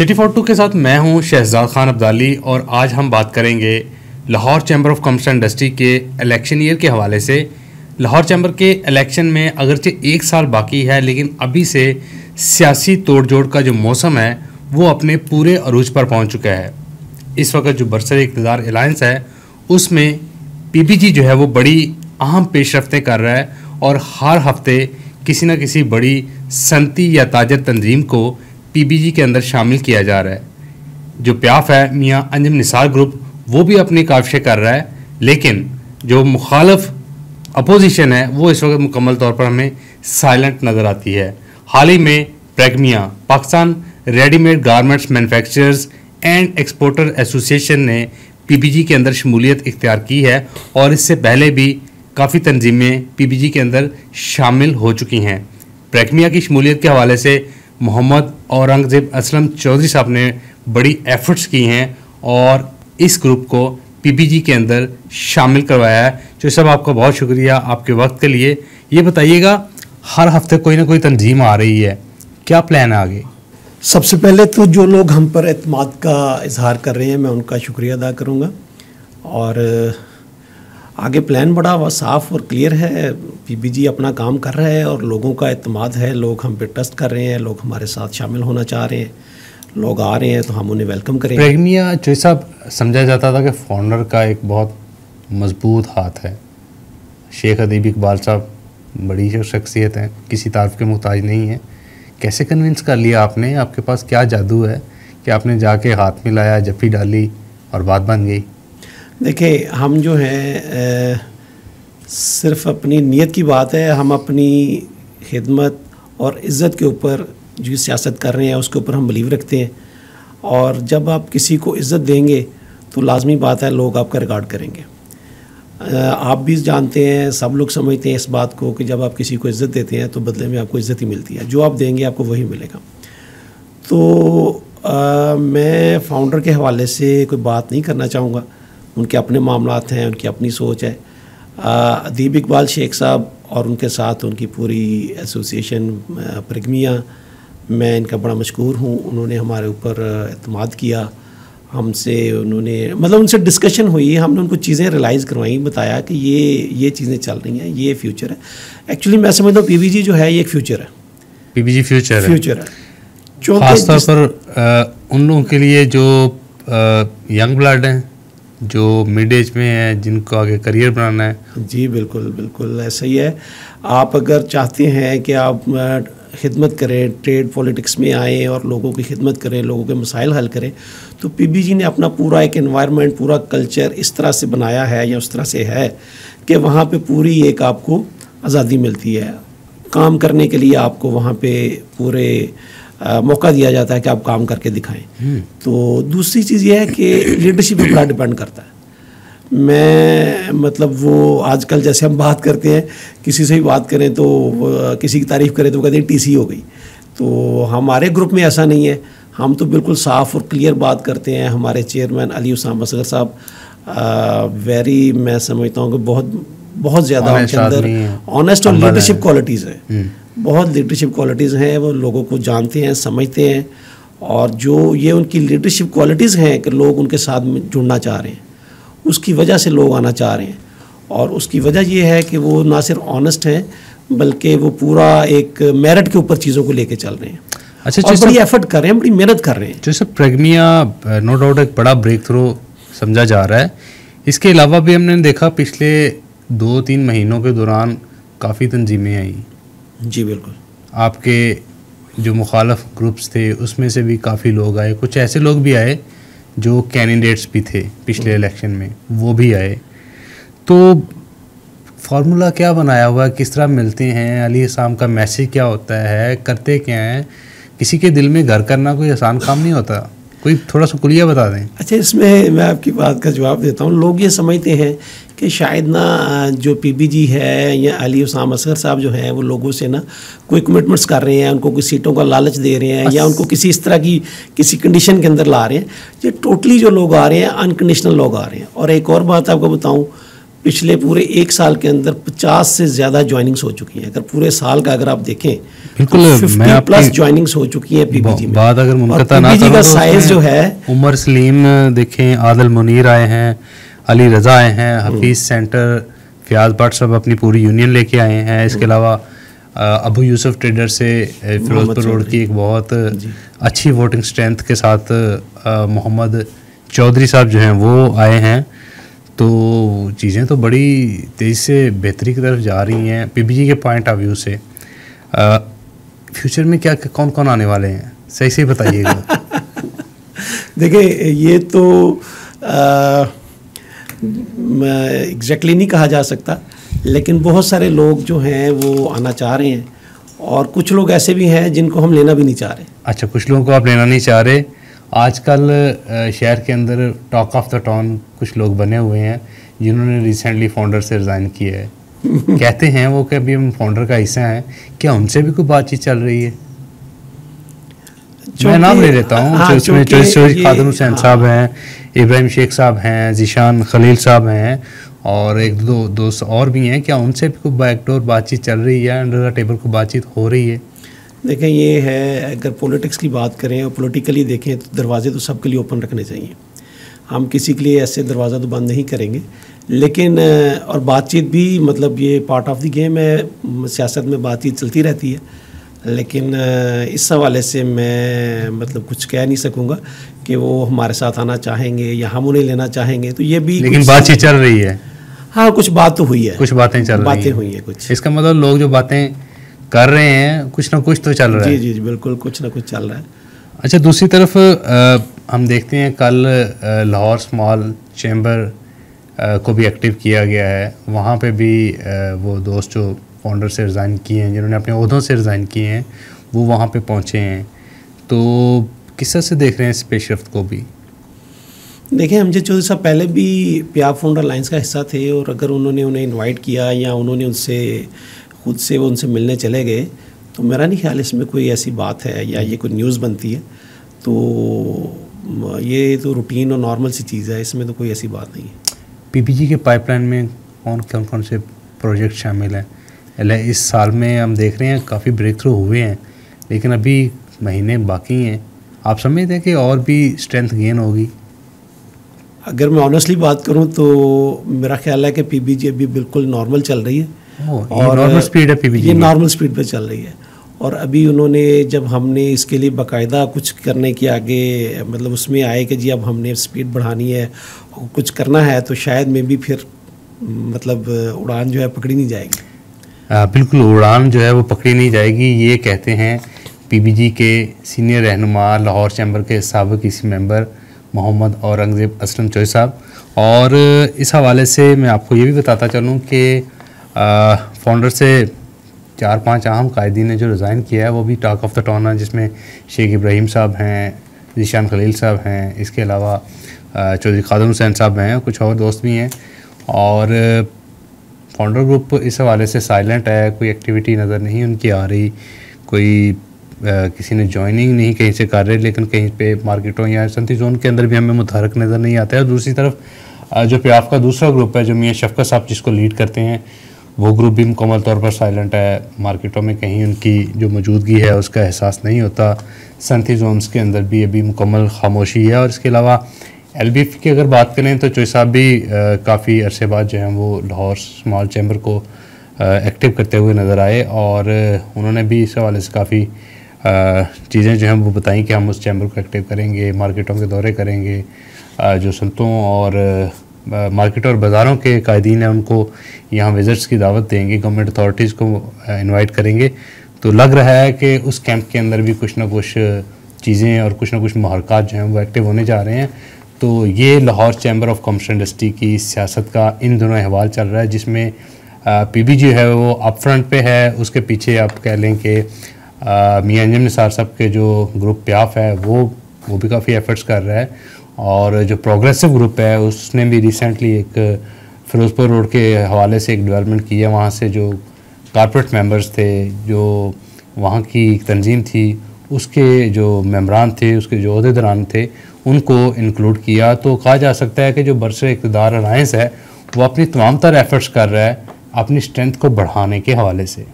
City 42 के साथ मैं हूं शहजाद खान अब्दाली और आज हम बात करेंगे Lahore chamber of commerce and industry के इलेक्शन ईयर के हवाले से। लाहौर चैम्बर के इलेक्शन में अगरचे 1 साल बाकी है, लेकिन अभी से सियासी तोड़जोड़ का जो मौसम है वो अपने पूरे अरूज पर पहुंच चुका है। इस वक्त जो बरसर इक़्तिदार अलायंस है उसमें पीपीजी जो है वो बड़ी अहम पेशरफ्तें कर रहा है और हर हफ्ते किसी न किसी बड़ी सनती या ताजर तंजीम को पीबीजी के अंदर शामिल किया जा रहा है। जो प्याफ है मियाँ अंजुम निसार ग्रुप वो भी अपनी काविशें कर रहा है, लेकिन जो मुखालफ अपोजिशन है वो इस वक्त मुकम्मल तौर पर हमें साइलेंट नज़र आती है। हाल ही में प्रेगमिया Pakistan readymade garments manufacturers and exporter association ने पीबीजी के अंदर शमूलियत इख्तियार की है और इससे पहले भी काफ़ी तंजीमें पीबीजी के अंदर शामिल हो चुकी हैं। प्रेगमिया की शमूलियत के हवाले से मोहम्मद औरंगजेब असलम चौधरी साहब ने बड़ी एफर्ट्स की हैं और इस ग्रुप को पीबीजी के अंदर शामिल करवाया है। जो सब आपका बहुत शुक्रिया आपके वक्त के लिए। ये बताइएगा, हर हफ्ते कोई ना कोई तंजीम आ रही है, क्या प्लान है आगे? सबसे पहले तो जो लोग हम पर एतमाद का इजहार कर रहे हैं मैं उनका शुक्रिया अदा करूँगा और आगे प्लान बड़ा साफ़ और क्लियर है। पीबीजी अपना काम कर रहा है और लोगों का एतमाद है, लोग हम पे ट्रस्ट कर रहे हैं, लोग हमारे साथ शामिल होना चाह रहे हैं, लोग आ रहे हैं तो हम उन्हें वेलकम करेंगे। प्रेगमिया जो साहब समझा जाता था कि फाउंडर का एक बहुत मजबूत हाथ है। शेख अदीब इकबाल साहब बड़ी शख्सियत हैं, किसी तारीफ के मुहताज नहीं है। कैसे कन्विंस कर लिया आपने? आपके पास क्या जादू है कि आपने जाके हाथ मिलाया, जफ्फी डाली और बात बन गई? देखिए, हम जो हैं सिर्फ अपनी नीयत की बात है, हम अपनी खिदमत और इज़्ज़त के ऊपर जो सियासत कर रहे हैं उसके ऊपर हम बिलीव रखते हैं और जब आप किसी को इज़्ज़त देंगे तो लाजमी बात है लोग आपका रिगार्ड करेंगे। आप भी जानते हैं, सब लोग समझते हैं इस बात को कि जब आप किसी को इज़्ज़त देते हैं तो बदले में आपको इज़्ज़त ही मिलती है, जो आप देंगे आपको वही मिलेगा। तो मैं फाउंडर के हवाले से कोई बात नहीं करना चाहूँगा, उनके अपने मामलात हैं, उनकी अपनी सोच है। अदीब इकबाल शेख साहब और उनके साथ उनकी पूरी एसोसिएशन प्रेगमिया, मैं इनका बड़ा मशकूर हूँ। उन्होंने हमारे ऊपर एतमाद किया, हमसे उन्होंने मतलब उनसे डिस्कशन हुई, हमने उनको चीज़ें रियलाइज़ करवाई, बताया कि ये चीज़ें चल रही हैं, ये फ्यूचर है। एक्चुअली मैं समझता हूँ पीबीजी जो है ये एक फ्यूचर है। पीबीजी फ्यूचर है खासतौर पर उन लोगों के लिए जो यंग ब्लड हैं, जो मिड एज में है, जिनको आगे करियर बनाना है। जी बिल्कुल बिल्कुल ऐसा ही है। आप अगर चाहते हैं कि आप खिदमत करें, ट्रेड पॉलिटिक्स में आएँ और लोगों की खिदमत करें, लोगों के मसाइल हल करें, तो पीबीजी ने अपना पूरा एक एनवायरनमेंट, पूरा कल्चर इस तरह से बनाया है या उस तरह से है कि वहाँ पे पूरी एक आपको आज़ादी मिलती है। काम करने के लिए आपको वहाँ पे पूरे मौका दिया जाता है कि आप काम करके दिखाएं। तो दूसरी चीज़ ये है कि लीडरशिप पर बड़ा डिपेंड करता है। मैं मतलब वो आजकल जैसे हम बात करते हैं, किसी से भी बात करें तो किसी की तारीफ़ करें तो कहते हैं टीसी हो गई। तो हमारे ग्रुप में ऐसा नहीं है, हम तो बिल्कुल साफ़ और क्लियर बात करते हैं। हमारे चेयरमैन अली हुसैन असगर साहब मैं समझता हूँ कि बहुत ज़्यादा उनके अंदर ऑनेस्ट और लीडरशिप क्वालिटीज़ हैं, बहुत लीडरशिप क्वालिटीज़ हैं। वो लोगों को जानते हैं, समझते हैं और जो ये उनकी लीडरशिप क्वालिटीज़ हैं कि लोग उनके साथ जुड़ना चाह रहे हैं, उसकी वजह से लोग आना चाह रहे हैं। और उसकी वजह ये है कि वो ना सिर्फ ऑनेस्ट हैं बल्कि वो पूरा एक मेरिट के ऊपर चीज़ों को लेके चल रहे हैं। अच्छा, और बड़ी एफर्ट कर रहे हैं, बड़ी मेहनत कर रहे हैं। जैसे प्रेगमिया नो डाउट एक बड़ा ब्रेक थ्रू समझा जा रहा है। इसके अलावा भी हमने देखा पिछले 2-3 महीनों के दौरान काफ़ी तंजीमें आई। जी बिल्कुल। आपके जो मुखालफ ग्रुप्स थे उसमें से भी काफ़ी लोग आए, कुछ ऐसे लोग भी आए जो कैंडिडेट्स भी थे पिछले इलेक्शन में, वो भी आए। तो फार्मूला क्या बनाया हुआ है, किस तरह मिलते हैं, अली हुसैन का मैसेज क्या होता है, करते क्या हैं? किसी के दिल में घर करना कोई आसान काम नहीं होता, कोई थोड़ा सा कुलिया बता दें। अच्छा, इसमें मैं आपकी बात का जवाब देता हूँ। लोग ये समझते हैं कि शायद ना जो पीबीजी है या अली हुसैन असगर साहब जो हैं वो लोगों से ना कोई कमिटमेंट्स कर रहे हैं, उनको कोई सीटों का लालच दे रहे हैं या उनको किसी इस तरह की किसी कंडीशन के अंदर ला रहे हैं। ये टोटली जो लोग आ रहे हैं अनकंडीशनल लोग आ रहे हैं। और एक और बात आपको बताऊँ, पिछले पूरे 1 साल के अंदर 50 से ज़्यादा ज्वाइनिंग्स हो चुकी हैं। अगर पूरे साल का अगर आप देखें बिल्कुल, तो 50 प्लस ज्वाइनिंग्स हो चुकी हैं पीबीजी में। बात अगर मुनक़ता ना पीबीजी का तो साइज जो है, उमर सलीम देखें, आदिल मुनीर आए हैं, अली रज़ा आए हैं, हफीज़ सेंटर, फ़ियाज़ भट्ट सब अपनी पूरी यूनियन लेके आए हैं। इसके अलावा अबू यूसुफ ट्रेडर से फिरोजपुर रोड की एक बहुत अच्छी वोटिंग स्ट्रेंथ के साथ मोहम्मद चौधरी साहब जो हैं वो आए हैं। तो चीज़ें तो बड़ी तेज़ी से बेहतरी की तरफ जा रही हैं पीबीजी के पॉइंट ऑफ व्यू से। फ्यूचर में क्या कौन कौन आने वाले हैं, सही से बताइएगा। देखिए, ये तो एग्जैक्टली नहीं कहा जा सकता, लेकिन बहुत सारे लोग जो हैं वो आना चाह रहे हैं और कुछ लोग ऐसे भी हैं जिनको हम लेना भी नहीं चाह रहे। अच्छा, कुछ लोगों को आप लेना नहीं चाह रहे। आजकल शहर के अंदर टॉक ऑफ द टाउन कुछ लोग बने हुए हैं जिन्होंने रिसेंटली फाउंडर से रिज़ाइन किया है। कहते हैं वो कि अभी हम फाउंडर का हिस्सा हैं, क्या उनसे भी कोई बातचीत चल रही है? मैं नाम ले लेता हूँ। हाँ, उसमें खादम हुसैन साहब हैं, इब्राहिम शेख साहब हैं, ज़ीशान खलील साहब हैं और एक दो दोस्त और भी हैं। क्या उनसे भी कोई बैकडोर बातचीत चल रही है, अंडर द टेबल को बातचीत हो रही है? देखें, ये है, अगर पॉलिटिक्स की बात करें और पॉलिटिकली देखें तो दरवाजे तो सबके लिए ओपन रखने चाहिए। हम किसी के लिए ऐसे दरवाज़ा तो बंद नहीं करेंगे, लेकिन और बातचीत भी, मतलब ये पार्ट ऑफ द गेम है, सियासत में बातचीत चलती रहती है। लेकिन इस हवाले से मैं मतलब कुछ कह नहीं सकूँगा कि वो हमारे साथ आना चाहेंगे या हम उन्हें लेना चाहेंगे। तो ये भी, लेकिन बातचीत चल रही है। हाँ, कुछ बात तो हुई है, कुछ बातें चल रही हैं, बातें हुई हैं कुछ। इसका मतलब लोग जो बातें कर रहे हैं कुछ ना कुछ तो चल रहा है। जी जी, बिल्कुल कुछ ना कुछ चल रहा है। अच्छा, दूसरी तरफ हम देखते हैं कल लाहौर स्मॉल चैम्बर को भी एक्टिव किया गया है। वहाँ पे भी वो दोस्त जो फाउंडर से रिज़ाइन किए हैं, जिन्होंने अपने ओहदों से रिज़ाइन किए हैं, वो वहाँ पे पहुँचे हैं। तो किस तरह से देख रहे हैं इस पेशरफ्त को भी? देखिए, अमजद चौधरी साहब पहले भी प्याब फाउंडर अलायंस का हिस्सा थे और अगर उन्होंने उन्हें इनवाइट किया या उन्होंने उनसे खुद से वो उनसे मिलने चले गए तो मेरा नहीं ख्याल इसमें कोई ऐसी बात है या ये कोई न्यूज़ बनती है। तो ये तो रूटीन और नॉर्मल सी चीज़ है, इसमें तो कोई ऐसी बात नहीं है। पीपीजी के पाइपलाइन में कौन से प्रोजेक्ट शामिल हैं? इस साल में हम देख रहे हैं काफ़ी ब्रेक थ्रू हुए हैं, लेकिन अभी महीने बाकी हैं। आप समझते हैं कि और भी स्ट्रेंथ गेन होगी? अगर मैं ऑनेस्टली बात करूं तो मेरा ख्याल है कि पीबीजी अभी बिल्कुल नॉर्मल चल रही है और नॉर्मल स्पीड है पीबीजी, ये नॉर्मल स्पीड पे चल रही है। और अभी उन्होंने, जब हमने इसके लिए बाकायदा कुछ करने के आगे मतलब उसमें आए कि जी अब हमने स्पीड बढ़ानी है और कुछ करना है, तो शायद में भी फिर मतलब उड़ान जो है पकड़ी नहीं जाएगी। बिल्कुल, उड़ान जो है वो पकड़ी नहीं जाएगी, ये कहते हैं पीबीजी के सीनियर रहनुमा, लाहौर चैम्बर के साबिक इसी मेंबर मोहम्मद औरंगज़ेब असलम चौधरी साहब। और इस हवाले से मैं आपको ये भी बताता चलूँ कि फाउंडर से 4-5 अहम कायदीन ने जो रिज़ाइन किया है वो भी टॉक ऑफ द टाउन है, जिसमें शेख इब्राहिम साहब हैं, ज़ीशान खलील साहब हैं, इसके अलावा चौधरी खादम हुसैन साहब हैं, कुछ और दोस्त भी हैं। और फाउंडर ग्रुप इस हवाले से साइलेंट है, कोई एक्टिविटी नज़र नहीं उनकी आ रही, कोई किसी ने ज्वाइनिंग नहीं कहीं से कर रहे, लेकिन कहीं पे मार्केटों या सनती जोन के अंदर भी हमें मुतहरक नज़र नहीं आता है। और दूसरी तरफ जो प्याफ का दूसरा ग्रुप है, जो मियाँ शफकत साहब जिसको लीड करते हैं, वो ग्रुप भी मुकम्मल तौर पर साइलेंट है। मार्केटों में कहीं उनकी जो मौजूदगी है उसका एहसास नहीं होता। सनती जोन्स के अंदर भी अभी मुकम्मल खामोशी है। और इसके अलावा LBF की अगर बात करें तो चौधरी साहब भी काफ़ी अरसे बाद जो हैं वो लाहौर स्मॉल चैम्बर को एक्टिव करते हुए नज़र आए और उन्होंने भी इस हवाले से काफ़ी चीज़ें जो हैं वो बताई कि हम उस चैम्बर को एक्टिव करेंगे, मार्केटों के दौरे करेंगे, जो संतों और मार्केटों और बाज़ारों के कायदीन हैं उनको यहाँ विज़िट्स की दावत देंगे, गवर्नमेंट अथॉरिटीज़ को इनवाइट करेंगे। तो लग रहा है कि उस कैंप के अंदर भी कुछ ना कुछ चीज़ें और कुछ ना कुछ महरक़ात जो हैं वो एक्टिव होने जा रहे हैं। तो ये Lahore chamber of commerce industry की सियासत का इन दोनों अहवाल चल रहा है, जिसमें पीबीजी है वो अप फ्रंट पे है, उसके पीछे आप कह लें कि मियां अंजम निसार साहब के जो ग्रुप प्याफ है वो भी काफ़ी एफर्ट्स कर रहा है। और जो प्रोग्रेसिव ग्रुप है उसने भी रिसेंटली एक फिरोजपुर रोड के हवाले से एक डेवलपमेंट की है। वहाँ से जो कॉर्पोरेट मेंबर्स थे, जो वहाँ की तंजीम थी, उसके जो मेंबरान थे, उसके जो अहदेदारान थे, उनको इंक्लूड किया। तो कहा जा सकता है कि जो बरसर इक़्तिदार अलायंस है वो अपनी तमाम तर एफर्ट्स कर रहा है अपनी स्ट्रेंथ को बढ़ाने के हवाले से।